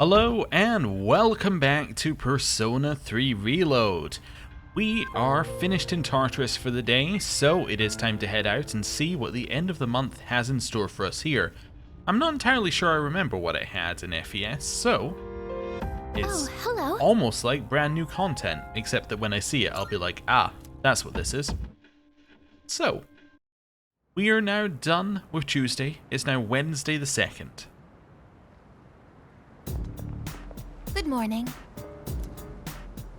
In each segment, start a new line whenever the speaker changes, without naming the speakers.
Hello and welcome back to Persona 3 Reload. We are finished in Tartarus for the day, so it is time to head out and see what the end of the month has in store for us here. I'm not entirely sure I remember what it had in FES, so it's almost like brand new content, except that when I see it I'll be like, ah, that's what this is. So, we are now done with Tuesday. It's now Wednesday the 2nd.
Good morning.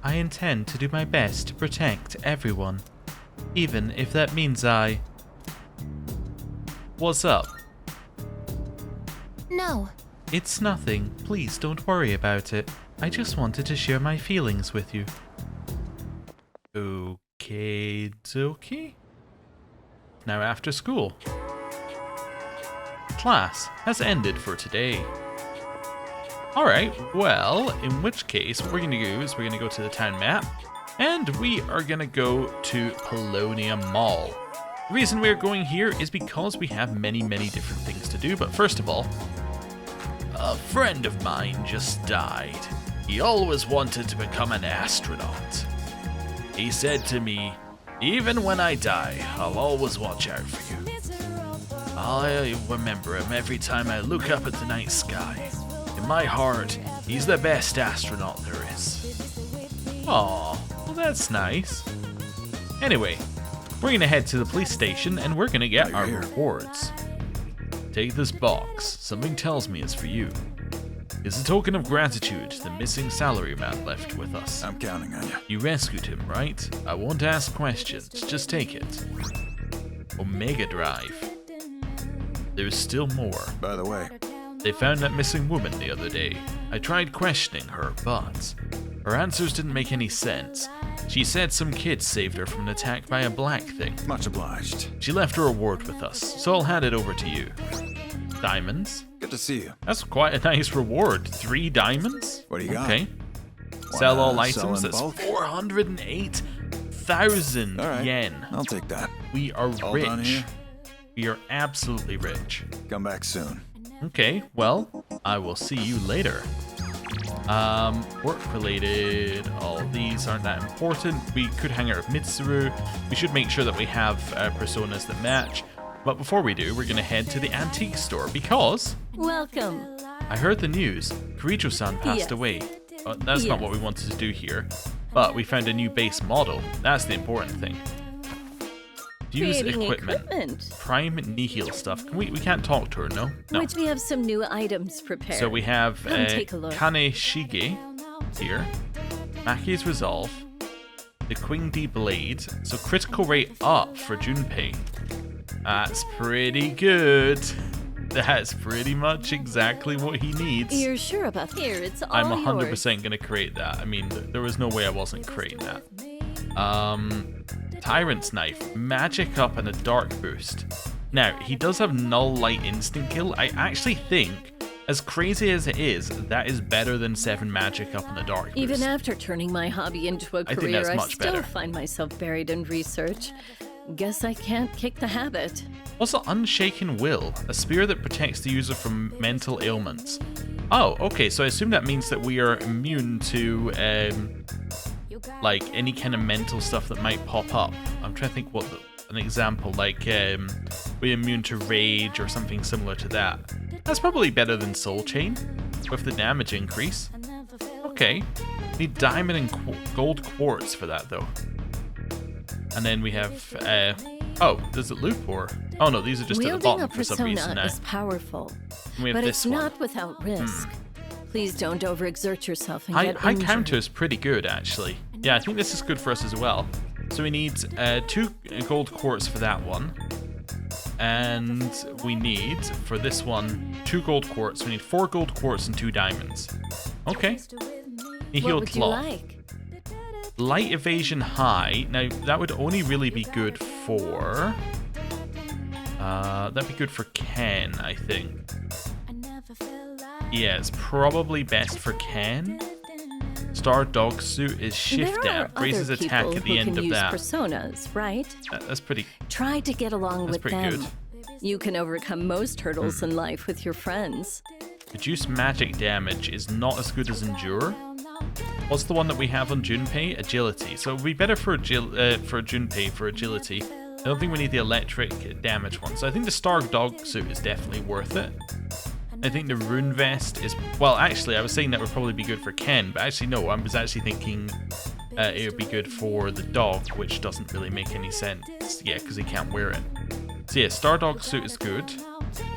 I intend to do my best to protect everyone, even if that means I... What's up?
No.
It's nothing. Please don't worry about it. I just wanted to share my feelings with you. Okay, dokie. Now after school. Class has ended for today. Alright, well, in which case, what we're going to do is we're going to go to the town map, and we are going to go to Polonia Mall. The reason we're going here is because we have many different things to do, but first of all, a friend of mine just died. He always wanted to become an astronaut. He said to me, even when I die, I'll always watch out for you. I remember him every time I look up at the night sky. In my heart, he's the best astronaut there is. Aw, well that's nice. Anyway, we're gonna head to the police station and we're gonna get our rewards. Take this box, something tells me it's for you. It's a token of gratitude the missing salaryman left with us.
I'm counting on you.
You rescued him, right? I won't ask questions, just take it. Omega Drive. There's still more.
By the way,
They found that missing woman the other day. I tried questioning her, but her answers didn't make any sense. She said some kids saved her from an attack by a black thing.
much obliged.
She left her reward with us, so I'll hand it over to you. Diamonds?
Good to see you.
That's quite a nice reward. 3 diamonds?
What do you got?
Okay. Sell all
Wanna sell
items,
in
that's
bulk?
408,000
All right.
yen.
I'll take that.
We are
All done
rich.
here?
We are absolutely rich.
Come back soon.
Okay, well, I will see you later. Work-related, all these aren't that important. We could hang out with Mitsuru. We should make sure that we have personas that match. But before we do, we're going to head to the antique store because...
Welcome.
I heard the news. Kirijo-san passed
Yes.
away. That's not what we wanted to do here. But we found a new base model. That's the important thing. Use
Creating
equipment. Prime Nihil stuff. We can't talk to her, no? No.
Which we have some new items prepared.
So we have
Come take a look.
Kaneshige here, Maki's Resolve, the Queen D Blade, so critical rate up for Junpei. That's pretty good. That's pretty much exactly what he needs.
You're sure about here? It's all
I'm 100%
yours.
going to create that. I mean, there was no way I wasn't creating that. Tyrant's Knife, magic up and a dark boost. Now, he does have null light instant kill. I actually think, as crazy as it is, that is better than 7 magic up and a dark boost.
Even after turning my hobby into a
I think
career,
that's
I
much
still
better.
find myself buried in research. Guess I can't kick the habit.
Also, Unshaken Will, a spear that protects the user from mental ailments. Oh, okay, so I assume that means that we are immune to, like, any kind of mental stuff that might pop up. I'm trying to think what an example, like, we're immune to rage or something similar to that. That's probably better than Soul Chain, with the damage increase. Okay, need diamond and gold quartz for that, though. And then we have, oh, does it loop or? Oh no, these are just at the
Wielding
bottom
a
for some
persona
reason now.
is powerful,
And we have
but
this
it's
one.
not without risk. Please don't overexert yourself and
High
get injured.
counter is pretty good, actually. Yeah, I think this is good for us as well. So we need 2 gold quartz for that one. And we need, for this one, 2 gold quartz. We need 4 gold quartz and 2 diamonds. Okay. Nihil
What would you
Cloth.
like?
Light evasion high. Now, that would only really be good for... that'd be good for Ken, I think. Yeah, it's probably best for Ken. Star Dog Suit is shift
There are
dab, raises
other
attack
people
at the
who
end
can
of
use
that.
personas, right?
That's pretty.
Try to get along
That's
with
pretty
them.
good.
You can overcome most hurdles in life with your friends.
Reduce magic damage is not as good as Endure. What's the one that we have on Junpei? Agility. So it would be better for Junpei for agility. I don't think we need the electric damage one. So I think the Star Dog suit is definitely worth it. I think the Rune Vest is... Well, actually, I was saying that would probably be good for Ken, but actually, no. I was actually thinking it would be good for the dog, which doesn't really make any sense. Yeah, because he can't wear it. So yeah, Star Dog suit is good.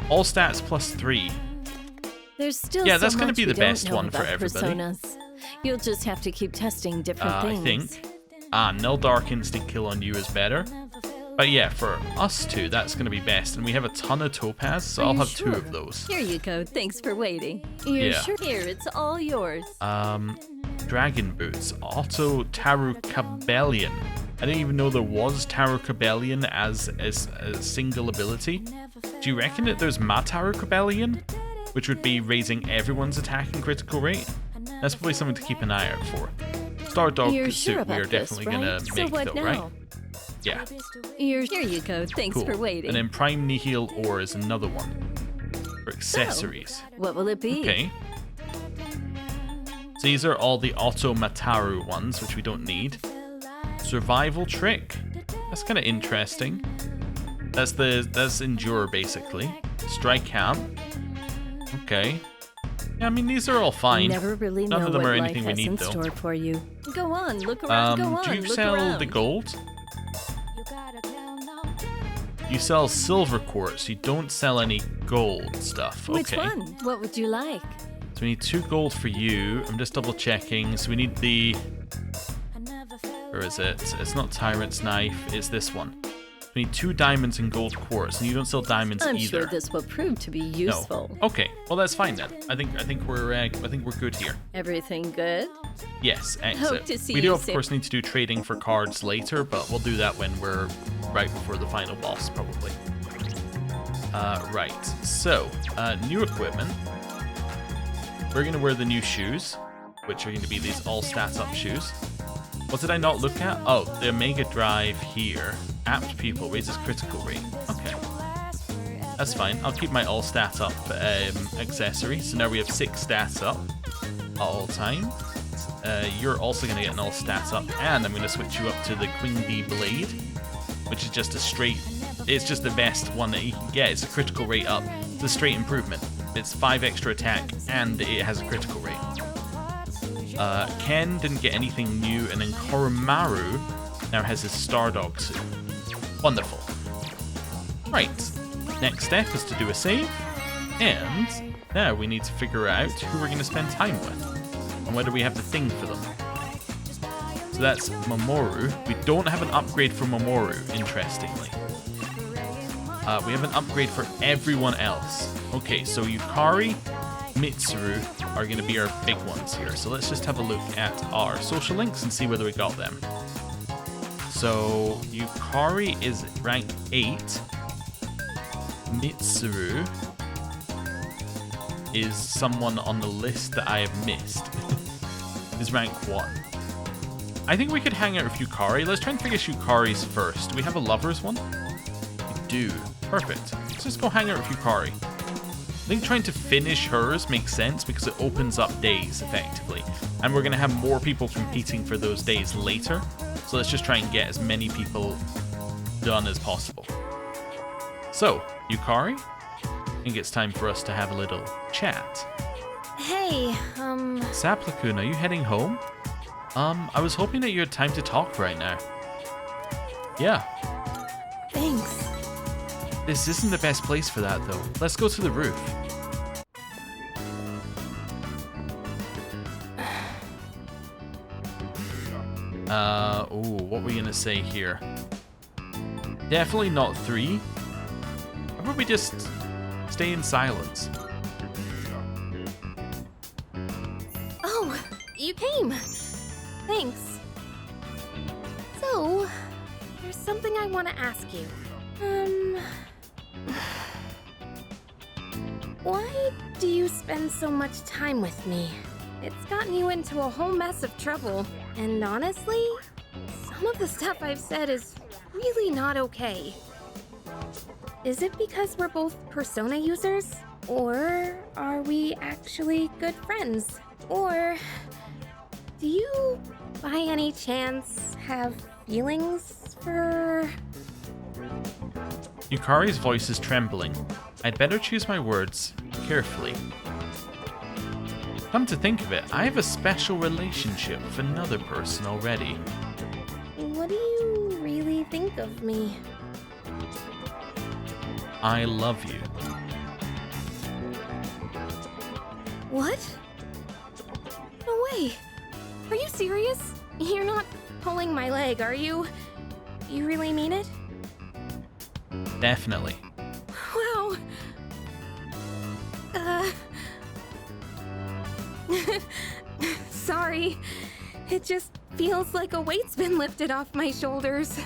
All stats +3.
There's still
yeah, that's
going to
be the best one for everybody.
Personas. You'll just have to keep testing different things.
I think. Nil Dark Instant Kill on you is better. But yeah, for us two, that's going to be best. And we have a ton of Topaz, so I'll have
sure?
2 of those.
Here you go. Thanks for waiting. You're sure? Here, it's all yours.
Dragon Boots. Auto Tarukabellion. I didn't even know there was Tarukabellion as a single ability. Do you reckon that there's Matarukabellion? Which would be raising everyone's attack and critical rate? That's probably something to keep an eye out for. Star Dog suit we are definitely going to make though, right? Yeah.
Here you go. Thanks for waiting.
And then Prime Nihil Ore is another one. For accessories.
So, what will it be?
Okay. So these are all the Auto Mataru ones, which we don't need. Survival Trick. That's kind of interesting. That's Endure, basically. Strike Camp. Okay. Yeah, I mean, these are all fine.
Never really
None
know
of them
what
are
life
anything we
has
need,
in
though.
store for you. Go on, look around, go on,
do you
look
sell
around.
the gold? You sell silver quartz. You don't sell any gold stuff. Okay.
Which one? What would you like?
So we need 2 gold for you. I'm just double checking. So we need the... Where is it? It's not Tyrant's Knife. It's this one. We need 2 diamonds and gold quartz, and you don't sell diamonds
I'm
either.
sure this will prove to be useful.
No. Okay. Well, that's fine then. I think we're good here.
Everything good?
Yes. Excellent.
Hope to see
we do
you
of course need to do trading for cards later, but we'll do that when we're right before the final boss, probably. Right. So, new equipment. We're gonna wear the new shoes, which are going to be these all stats up shoes. What did I not look at? Oh, the Omega Drive here. Apt Pupil raises critical rate. Okay. That's fine. I'll keep my all stat up accessory. So now we have 6 stats up at all times. You're also going to get an all stats up. And I'm going to switch you up to the Queen Bee Blade, which is just a straight... It's just the best one that you can get. It's a critical rate up. It's a straight improvement. It's 5 extra attack and it has a critical rate. Ken didn't get anything new, and then Koromaru now has his Stardog suit. Wonderful. Right, next step is to do a save, and now we need to figure out who we're going to spend time with, and whether we have the thing for them. So that's Mamoru. We don't have an upgrade for Mamoru, interestingly. We have an upgrade for everyone else. Okay, so Yukari, Mitsuru are going to be our big ones here. So let's just have a look at our social links and see whether we got them. So Yukari is rank 8. Mitsuru is someone on the list that I have missed. Is rank 1. I think we could hang out with Yukari. Let's try and figure Yukari's first. Do we have a lover's one? We do. Perfect. Let's just go hang out with Yukari. I think trying to finish hers makes sense because it opens up days effectively. And we're going to have more people competing for those days later. So let's just try and get as many people done as possible. So, Yukari, I think it's time for us to have a little chat.
Hey,
Saplakun, are you heading home? I was hoping that you had time to talk right now. Yeah.
thanks.
This isn't the best place for that, though. Let's go to the roof. What were we gonna say here? Definitely not 3. How about we just stay in silence?
Oh, you came. Thanks. So, there's something I want to ask you. Why do you spend so much time with me? It's gotten you into a whole mess of trouble. And honestly, some of the stuff I've said is really not okay. Is it because we're both Persona users? Or are we actually good friends? Or do you, by any chance, have feelings for...
Yukari's voice is trembling. I'd better choose my words carefully. Come to think of it, I have a special relationship with another person already.
What do you really think of me?
I love you.
What? No way. Are you serious? You're not pulling my leg, are you? You really mean it?
Definitely.
Wow. Sorry. It just feels like a weight's been lifted off my shoulders.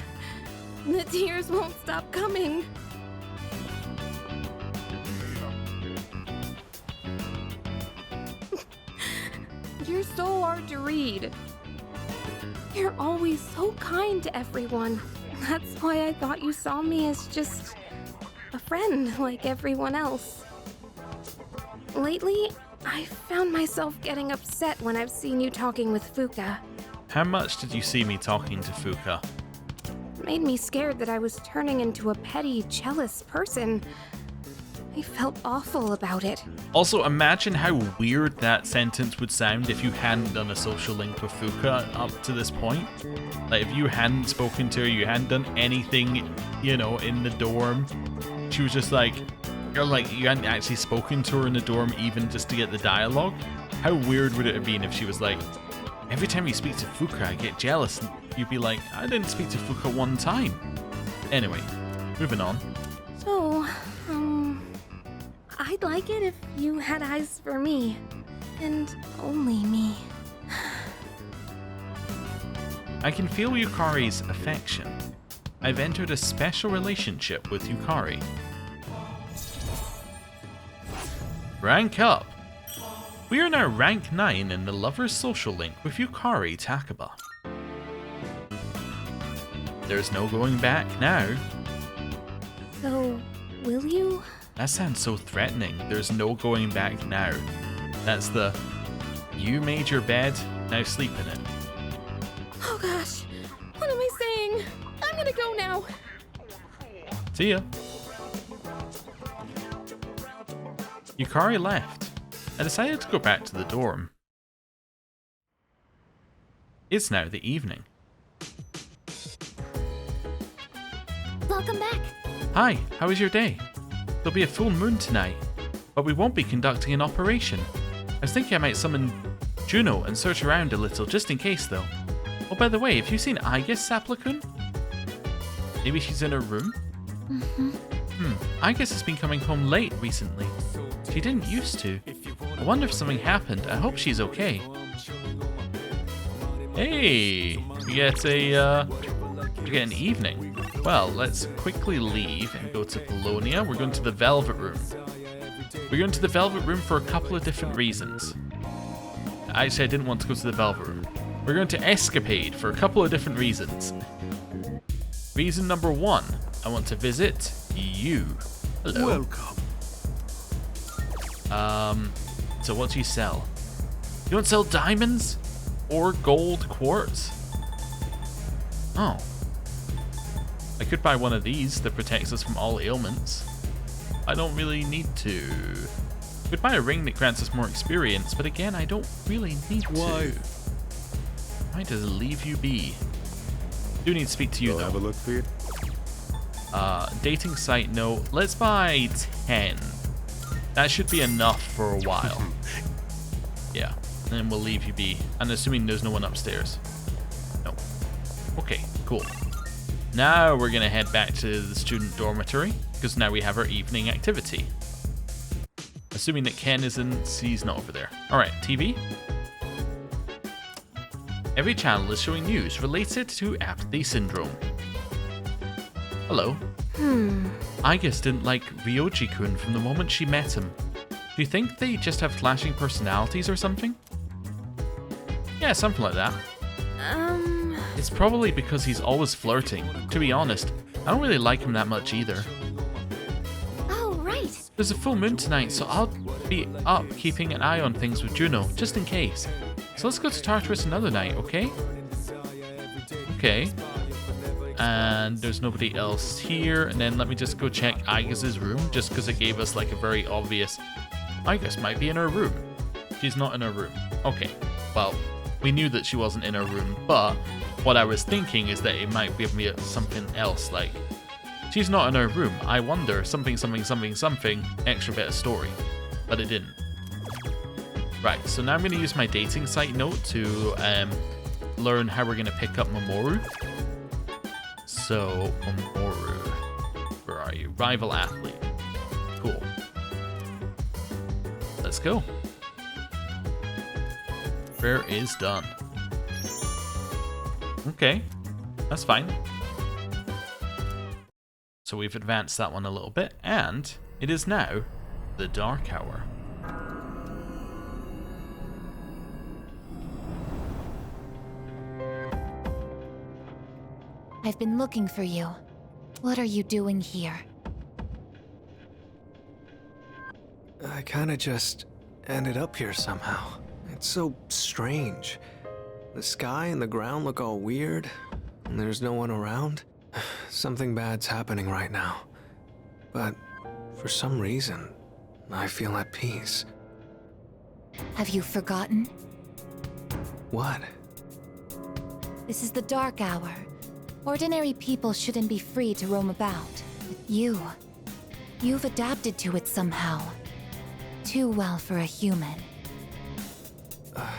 The tears won't stop coming. You're so hard to read. You're always so kind to everyone. That's why I thought you saw me as just a friend like everyone else. Lately, I found myself getting upset when I've seen you talking with Fuka.
How much did you see me talking to Fuka?
It made me scared that I was turning into a petty, jealous person. I felt awful about it.
Also, imagine how weird that sentence would sound if you hadn't done a social link with Fuka up to this point. Like, if you hadn't spoken to her, you hadn't done anything, you know, in the dorm. She was just like, or like, you hadn't actually spoken to her in the dorm even just to get the dialogue. How weird would it have been if she was like, every time you speak to Fuka, I get jealous. And you'd be like, I didn't speak to Fuka one time. Anyway, moving on.
So, I'd like it if you had eyes for me. And only me.
I can feel Yukari's affection. I've entered a special relationship with Yukari. Rank up! We are now rank 9 in the Lover's Social Link with Yukari Takaba. There's no going back now.
So, will you?
That sounds so threatening. There's no going back now. That's the, you made your bed, now sleep in it.
Oh gosh, what am I saying? I'm gonna go now.
See ya. Yukari left. I decided to go back to the dorm. It's now the evening.
Welcome back.
Hi, how was your day? There'll be a full moon tonight, but we won't be conducting an operation. I was thinking I might summon Juno and search around a little, just in case though. Oh, by the way, have you seen Aigis, Sapla-kun? Maybe she's in her room? Aigis has been coming home late recently. She didn't used to. I wonder if something happened. I hope she's okay. Hey, we get an evening. Well, let's quickly leave and go to Polonia. We're going to the Velvet Room. We're going to the Velvet Room for a couple of different reasons. Actually, I didn't want to go to the Velvet Room. We're going to Escapade for a couple of different reasons. Reason number 1, I want to visit you. Hello.
Welcome.
So what do you sell? You don't sell diamonds? Or gold quartz? Oh. I could buy one of these that protects us from all ailments. I don't really need to. I could buy a ring that grants us more experience, but again, I don't really need to. Why does it leave you be? Do need to speak to you though.
Have a look for you.
Dating site, no. Let's buy 10. That should be enough for a while. Yeah, and then we'll leave you be. And assuming there's no one upstairs. No. Okay, cool. Now we're gonna head back to the student dormitory, because now we have our evening activity. Assuming that Ken isn't, he's not over there. Alright, TV. Every channel is showing news related to apathy syndrome. Hello. Aigis didn't like Ryoji-kun from the moment she met him. Do you think they just have clashing personalities or something? Yeah, something like that. It's probably because he's always flirting. To be honest, I don't really like him that much either.
Oh, right.
There's a full moon tonight, so I'll be up keeping an eye on things with Juno, just in case. So let's go to Tartarus another night, okay? Okay. And there's nobody else here. And then let me just go check Agas's room, just because it gave us like a very obvious... Agas might be in her room. She's not in her room. Okay. Well, we knew that she wasn't in her room, but what I was thinking is that it might give me something else, like... She's not in her room. I wonder, something, extra bit of story. But it didn't. Right, so now I'm going to use my dating site note to learn how we're going to pick up Mamoru. So, Mamoru. Where are you? Rival athlete. Cool. Let's go. Prayer is done. Okay, that's fine. So we've advanced that one a little bit, and it is now the Dark Hour.
I've been looking for you. What are you doing here?
I kinda just ended up here somehow. It's so strange. The sky and the ground look all weird, and there's no one around. Something bad's happening right now. But for some reason, I feel at peace.
Have you forgotten?
What?
This is the Dark Hour. Ordinary people shouldn't be free to roam about. But you've adapted to it somehow. Too well for a human. I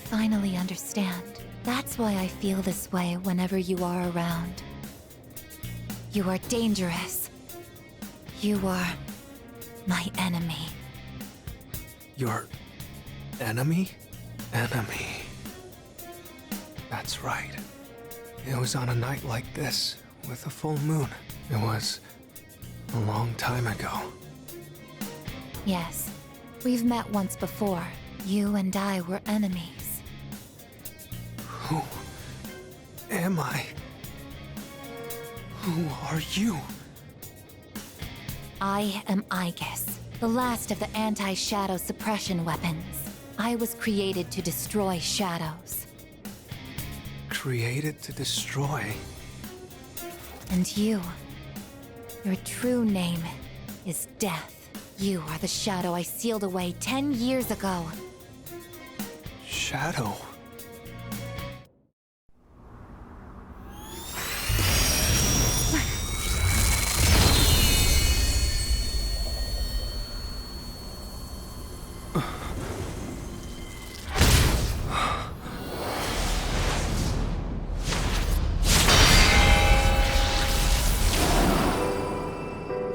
finally understand. That's why I feel this way whenever you are around. You are dangerous. You are my enemy.
Your enemy? Enemy. That's right. It was on a night like this, with a full moon. It was a long time ago.
Yes, we've met once before. You and I were enemies.
Who am I? Who are you?
I am Aegis, the last of the anti-shadow suppression weapons. I was created to destroy shadows.
Created to destroy?
And your true name is Death. You are the shadow I sealed away 10 years ago.
Shadow?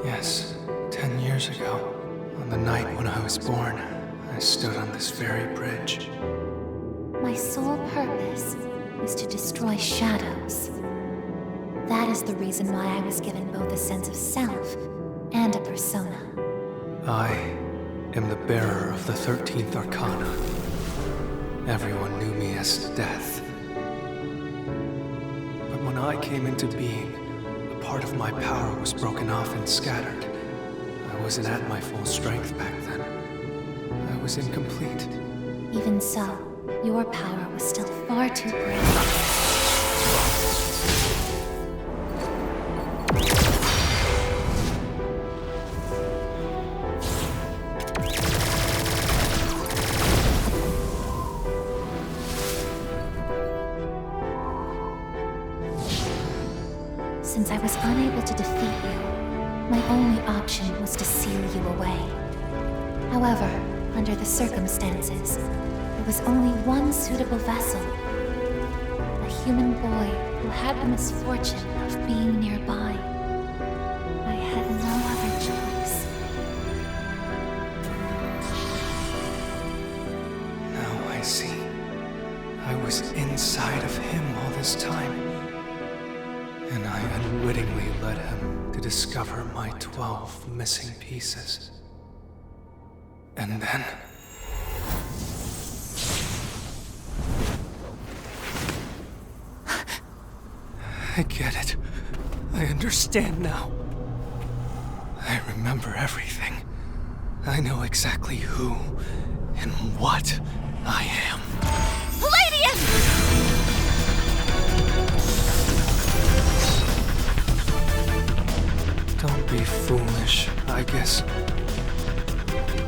Yes, 10 years ago, on the night when I was born, I stood on this very bridge.
My sole purpose is to destroy shadows. That is the reason why I was given both a sense of self and a persona.
I am the bearer of the 13th Arcana. Everyone knew me as Death. But when I came into being, a part of my power was broken off and scattered. I wasn't at my full strength back then. I was incomplete.
Even so, your power was still far too great. Since I was unable to defeat you, my only option was to seal you away. However, under the circumstances, there was only one suitable vessel. A human boy who had the misfortune of being nearby. I had no other choice.
Now I see. I was inside of him all this time. And I unwittingly led him to discover my 12 missing pieces. And then... I get it. I understand now. remember everything. I know exactly who and what I am.
Palladium!
Don't be foolish, I guess.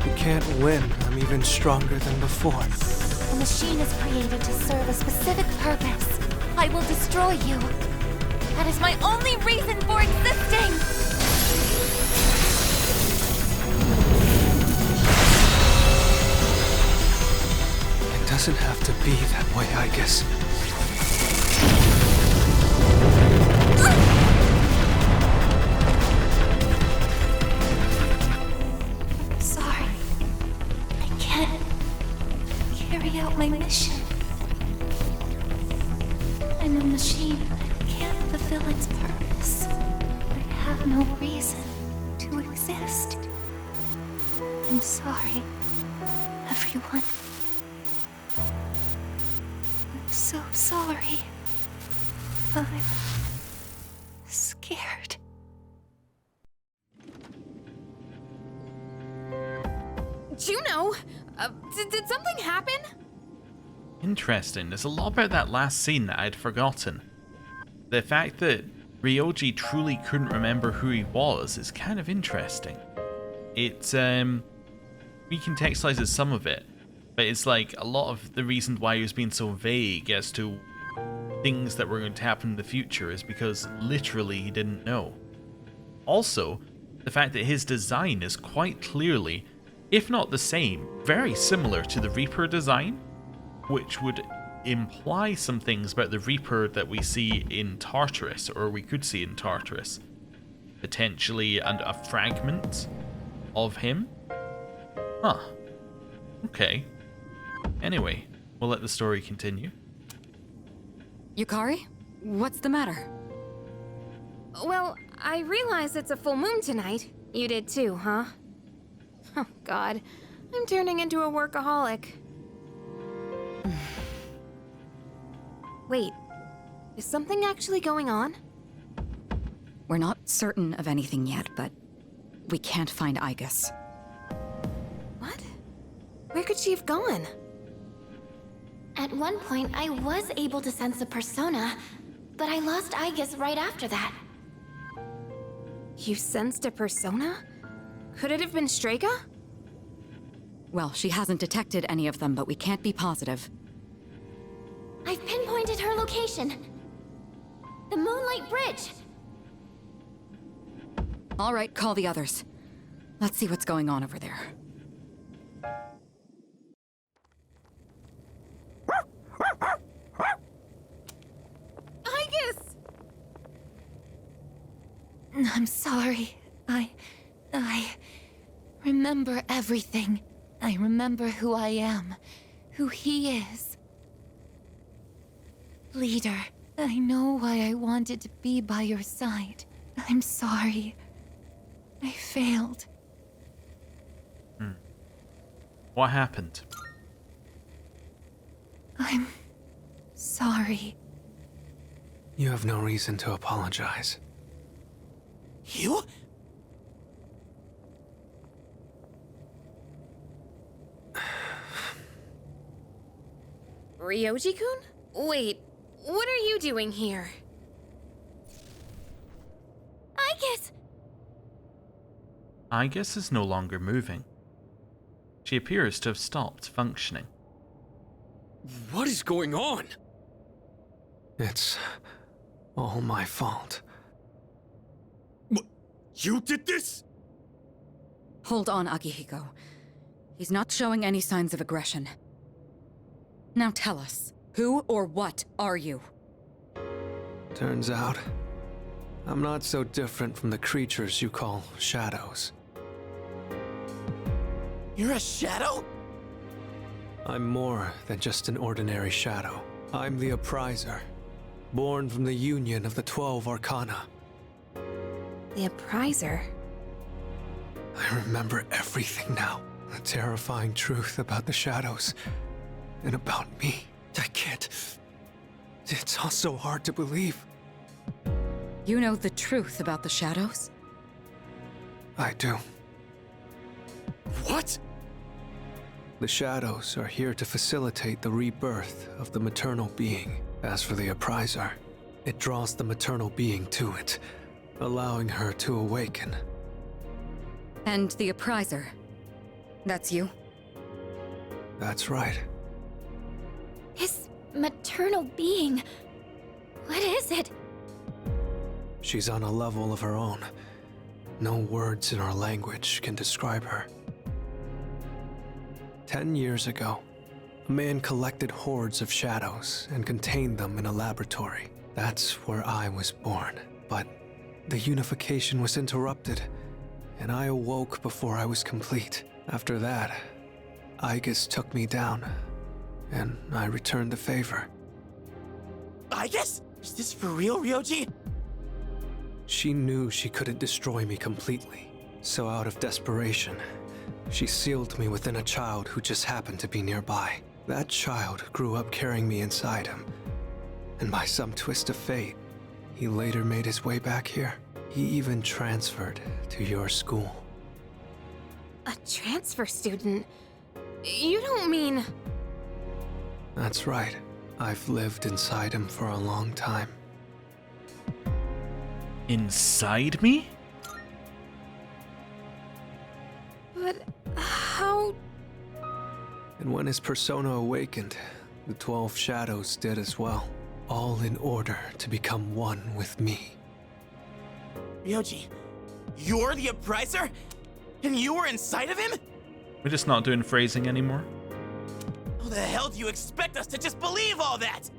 You can't win. I'm even stronger than before.
The machine is created to serve a specific purpose. I will destroy you. That is my only reason for existing!
It doesn't have to be that way, I guess.
Sorry. I can't carry out my mission. I'm a machine that can't fulfill its purpose. I have no reason to exist. I'm sorry, everyone. I'm so sorry. I'm scared.
Juno! Did something happen?
Interesting. There's a lot about that last scene that I'd forgotten. The fact that Ryoji truly couldn't remember who he was is kind of interesting. It recontextualizes some of it, but it's like a lot of the reason why he was being so vague as to things that were going to happen in the future is because literally he didn't know. Also, the fact that his design is quite clearly, if not the same, very similar to the Reaper design, which would imply some things about the Reaper that we see in Tartarus, or we could see in Tartarus. Potentially a fragment of him? Huh. Okay. Anyway, we'll let the story continue.
Yukari? What's the matter?
Well, I realize it's a full moon tonight. You did too, huh? Oh, God. I'm turning into a workaholic. Wait. Is something actually going on?
We're not certain of anything yet, but we can't find Aigis.
What? Where could she have gone?
At one point, I was able to sense a persona, but I lost Aigis right after that.
You sensed a persona? Could it have been Strega?
Well, she hasn't detected any of them, but we can't be positive.
I've pinpointed her location. The Moonlight Bridge.
All right, call the others. Let's see what's going on over there.
Aigis!
I'm sorry. I remember everything. I remember who I am, who he is. Leader, I know why I wanted to be by your side. I'm sorry. I failed.
What happened?
I'm sorry.
You have no reason to apologize.
You?
Ryoji-kun? Wait, what are you doing here?
Aigis is no longer moving. She appears to have stopped functioning.
What is going on?
It's all my fault.
You did this?
Hold on, Akihiko. He's not showing any signs of aggression. Now tell us, who or what are you?
Turns out, I'm not so different from the creatures you call shadows.
You're a shadow?
I'm more than just an ordinary shadow. I'm the Appriser, born from the union of the 12 Arcana.
The Appriser?
I remember everything now. The terrifying truth about the shadows, and about me. I can't... It's all so hard to believe.
You know the truth about the shadows?
I do.
What?
The shadows are here to facilitate the rebirth of the maternal being. As for the Appriser, it draws the maternal being to it, allowing her to awaken.
And the Appriser. That's you?
That's right.
His maternal being. What is it?
She's on a level of her own. No words in our language can describe her. 10 years ago, a man collected hordes of shadows and contained them in a laboratory. That's where I was born. But the unification was interrupted, and I awoke before I was complete. After that, Aigis took me down, and I returned the favor.
I guess? Is this for real, Ryoji?
She knew she couldn't destroy me completely, so out of desperation, she sealed me within a child who just happened to be nearby. That child grew up carrying me inside him, and by some twist of fate, he later made his way back here. He even transferred to your school.
A transfer student? You don't mean...
That's right. I've lived inside him for a long time.
Inside me?
But how...
And when his persona awakened, the 12 shadows did as well, all in order to become one with me.
Ryoji, you're the Appriser? And you were inside of him?
We're just not doing phrasing anymore.
How the hell do you expect us to just believe all that?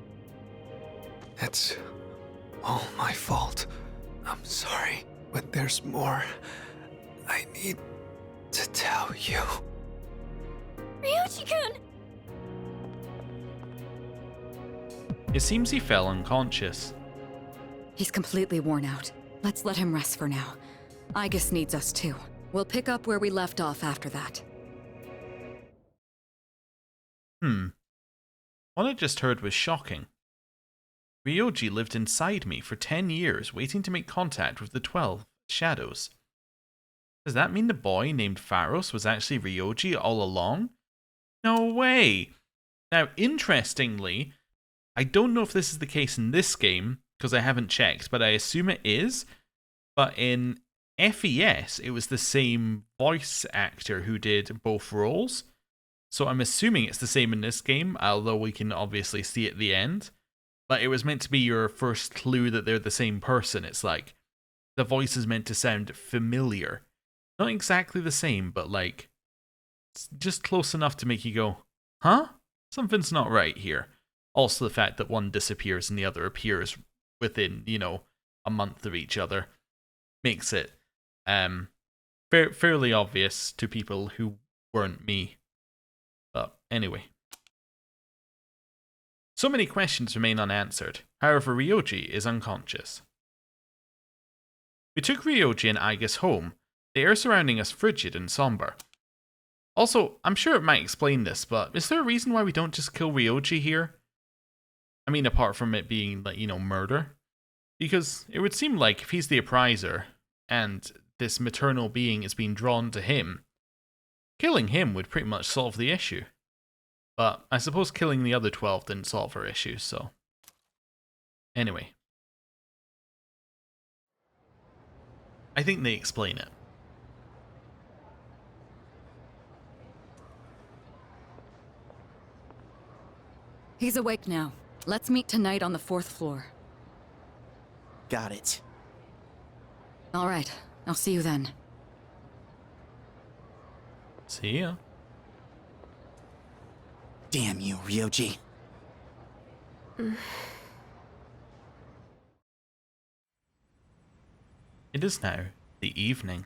It's all my fault. I'm sorry, but there's more I need to tell you.
Ryuji-kun!
It seems he fell unconscious.
He's completely worn out. Let's let him rest for now. Aigis needs us too. We'll pick up where we left off after that.
What I just heard was shocking. Ryoji lived inside me for 10 years, waiting to make contact with the 12 shadows. Does that mean the boy named Pharos was actually Ryoji all along? No way! Now, interestingly, I don't know if this is the case in this game, because I haven't checked, but I assume it is. But in FES, it was the same voice actor who did both roles. So I'm assuming it's the same in this game, although we can obviously see at the end. But it was meant to be your first clue that they're the same person. It's like, the voice is meant to sound familiar. Not exactly the same, but like, it's just close enough to make you go, huh? Something's not right here. Also the fact that one disappears and the other appears within, a month of each other makes it fairly obvious to people who weren't me. But anyway. So many questions remain unanswered. However, Ryoji is unconscious. We took Ryoji and Aigis home. The air surrounding us frigid and somber. Also, I'm sure it might explain this, but is there a reason why we don't just kill Ryoji here? I mean, apart from it being, murder. Because it would seem like if he's the Appriser, and this maternal being is being drawn to him, killing him would pretty much solve the issue. But I suppose killing the other 12 didn't solve her issue, so... Anyway. I think they explain it.
He's awake now. Let's meet tonight on the 4th floor.
Got it.
All right, I'll see you then.
See ya.
Damn you, Ryoji.
It is now the evening.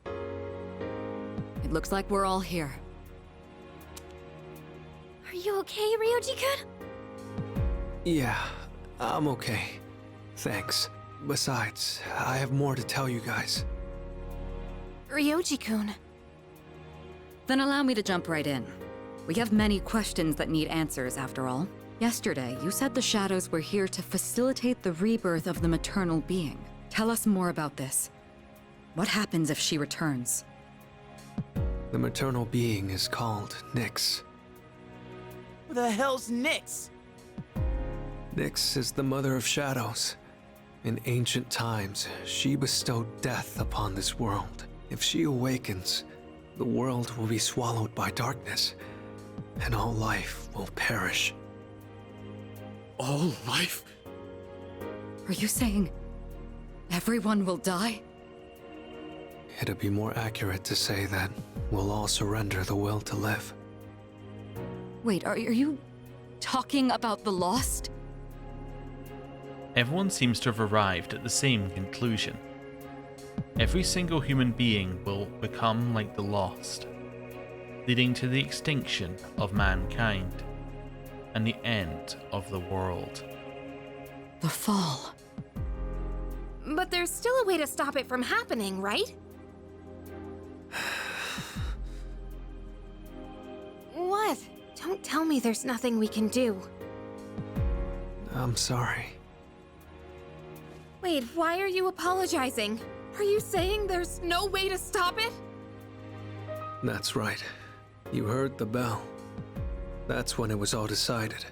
It looks like we're all here.
Are you okay, Ryoji-kun?
Yeah, I'm okay. Thanks. Besides, I have more to tell you guys.
Ryoji-kun.
Then allow me to jump right in. We have many questions that need answers, after all. Yesterday, you said the shadows were here to facilitate the rebirth of the maternal being. Tell us more about this. What happens if she returns?
The maternal being is called Nyx.
Who the hell's Nyx?
Nyx is the mother of shadows. In ancient times, she bestowed death upon this world. If she awakens, the world will be swallowed by darkness, and all life will perish.
All life?
Are you saying everyone will die?
It'd be more accurate to say that we'll all surrender the will to live.
Wait, are you talking about the Lost?
Everyone seems to have arrived at the same conclusion. Every single human being will become like the Lost, leading to the extinction of mankind and the end of the world.
The Fall.
But there's still a way to stop it from happening, right? What? Don't tell me there's nothing we can do.
I'm sorry.
Wait, why are you apologizing? Are you saying there's no way to stop it?
That's right. You heard the bell. That's when it was all decided.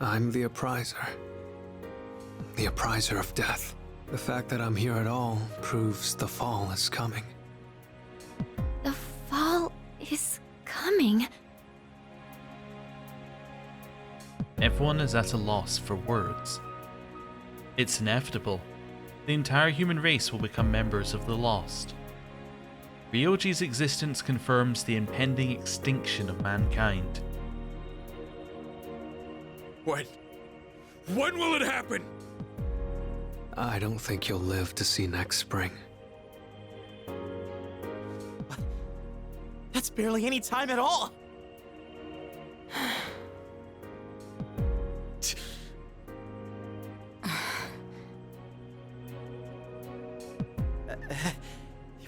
I'm the Appriser. The Appriser of Death. The fact that I'm here at all proves the Fall is coming.
The fall is coming.
Everyone is at a loss for words. It's inevitable. The entire human race will become members of the Lost. Ryoji's existence confirms the impending extinction of mankind.
When? When will it happen?
I don't think you'll live to see next spring.
That's barely any time at all.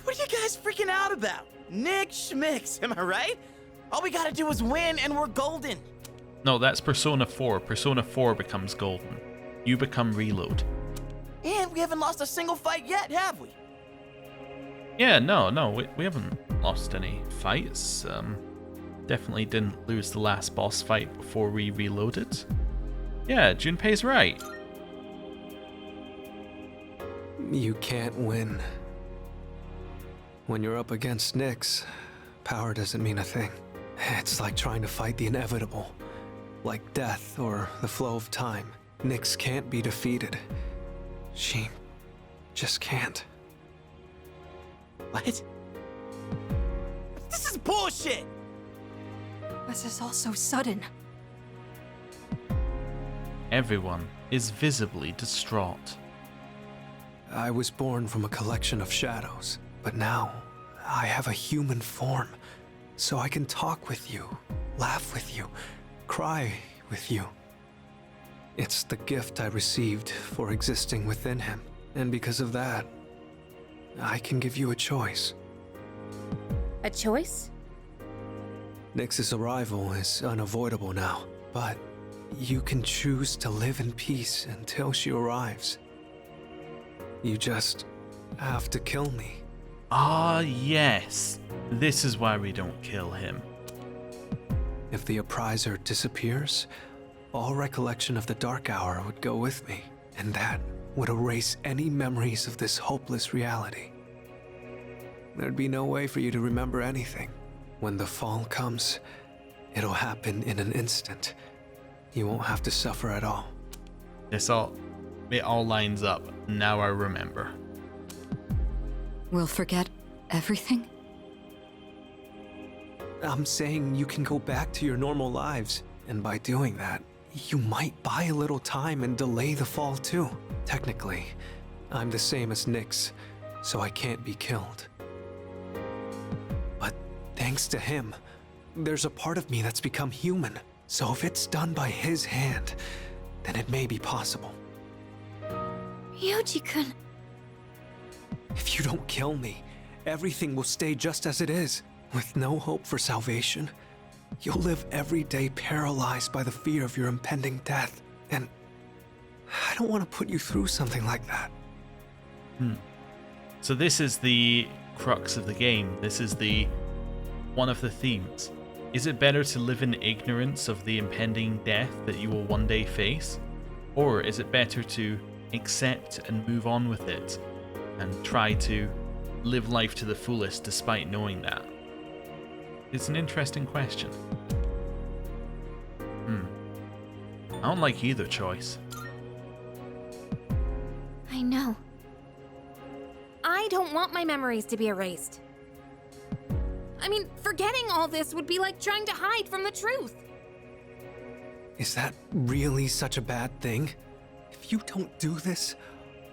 What are you guys freaking out about? Nick Schmicks, am I right? All we gotta do is win and we're golden.
No, that's Persona 4. Persona 4 becomes golden. You become Reload.
And we haven't lost a single fight yet, have we?
Yeah, no, we haven't lost any fights. Definitely didn't lose the last boss fight before we reloaded. Yeah, Junpei's right.
You can't win. When you're up against Nyx, power doesn't mean a thing. It's like trying to fight the inevitable. Like death or the flow of time. Nyx can't be defeated. She just can't.
What? This is bullshit!
This is all so sudden.
Everyone is visibly distraught.
I was born from a collection of shadows, but now I have a human form, so I can talk with you, laugh with you, cry with you. It's the gift I received for existing within him, and because of that, I can give you a choice.
A choice?
Nyx's arrival is unavoidable now, but you can choose to live in peace until she arrives. You just have to kill me.
Ah, yes. This is why we don't kill him.
If the Appriser disappears, all recollection of the Dark Hour would go with me, and that would erase any memories of this hopeless reality. There'd be no way for you to remember anything. When the fall comes, it'll happen in an instant. You won't have to suffer at all.
It all lines up. Now I remember.
We'll forget everything?
I'm saying you can go back to your normal lives, and by doing that, you might buy a little time and delay the fall too. Technically, I'm the same as Nyx, so I can't be killed. But thanks to him, there's a part of me that's become human. So if it's done by his hand, then it may be possible.
Ryoji-kun.
If you don't kill me, everything will stay just as it is. With no hope for salvation, you'll live every day paralyzed by the fear of your impending death. And I don't want to put you through something like that.
So this is the crux of the game. This is the one of the themes. Is it better to live in ignorance of the impending death that you will one day face? Or is it better to accept and move on with it and try to live life to the fullest despite knowing that? It's an interesting question. I don't like either choice.
I know. I don't want my memories to be erased. I mean, forgetting all this would be like trying to hide from the truth.
Is that really such a bad thing? If you don't do this,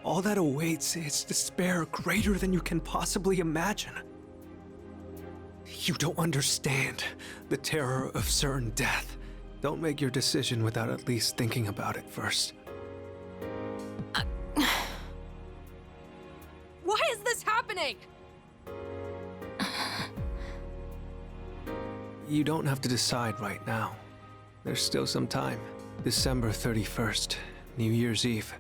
all that awaits is despair greater than you can possibly imagine. You don't understand the terror of certain death. Don't make your decision without at least thinking about it first.
Why is this happening?
You don't have to decide right now. There's still some time. December 31st, New Year's Eve.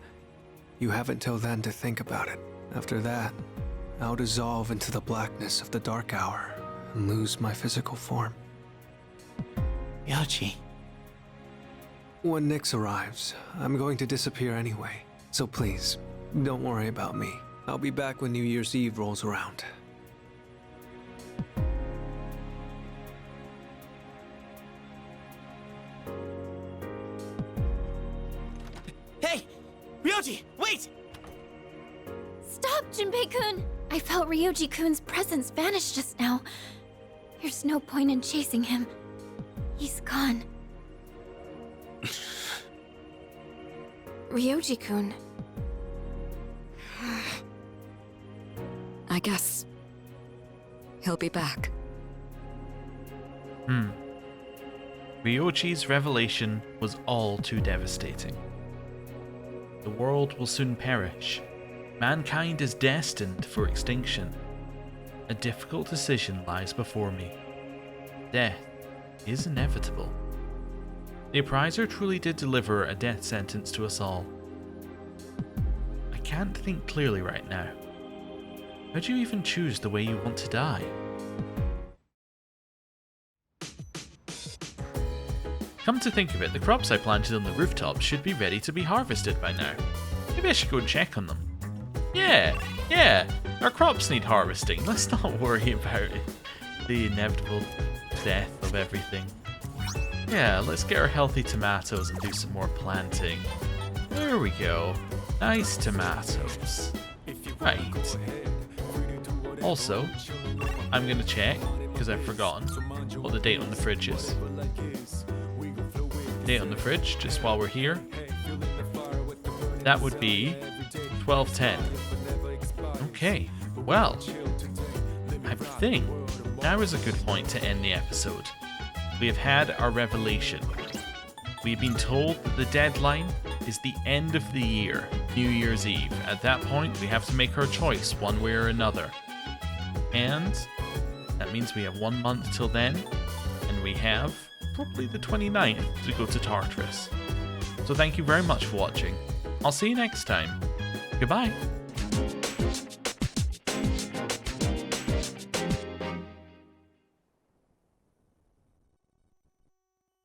You have until then to think about it. After that, I'll dissolve into the blackness of the dark hour and lose my physical form.
Yoshi.
When Nyx arrives, I'm going to disappear anyway. So please, don't worry about me. I'll be back when New Year's Eve rolls around.
Hey! Ryoji, wait!
Stop, Junpei-kun! I felt Ryoji-kun's presence vanish just now. There's no point in chasing him. He's gone.
Ryoji-kun.
I guess he'll be back.
Ryoji's revelation was all too devastating. The world will soon perish. Mankind is destined for extinction. A difficult decision lies before me. Death is inevitable. The appraiser truly did deliver a death sentence to us all. I can't think clearly right now. How do you even choose the way you want to die? Come to think of it, the crops I planted on the rooftop should be ready to be harvested by now. Maybe I should go and check on them. Yeah, our crops need harvesting. Let's not worry about the inevitable death of everything. Yeah, let's get our healthy tomatoes and do some more planting. There we go. Nice tomatoes. Right. Also, I'm going to check, because I've forgotten, what the date on the fridge is. Date on the fridge, just while we're here. That would be 12:10. Okay, well, I think now is a good point to end the episode. We have had our revelation. We've been told that the deadline is the end of the year, New Year's Eve. At that point, we have to make our choice one way or another. And that means we have 1 month till then, and we have probably the 29th to go to Tartarus. So thank you very much for watching. I'll see you next time. Goodbye.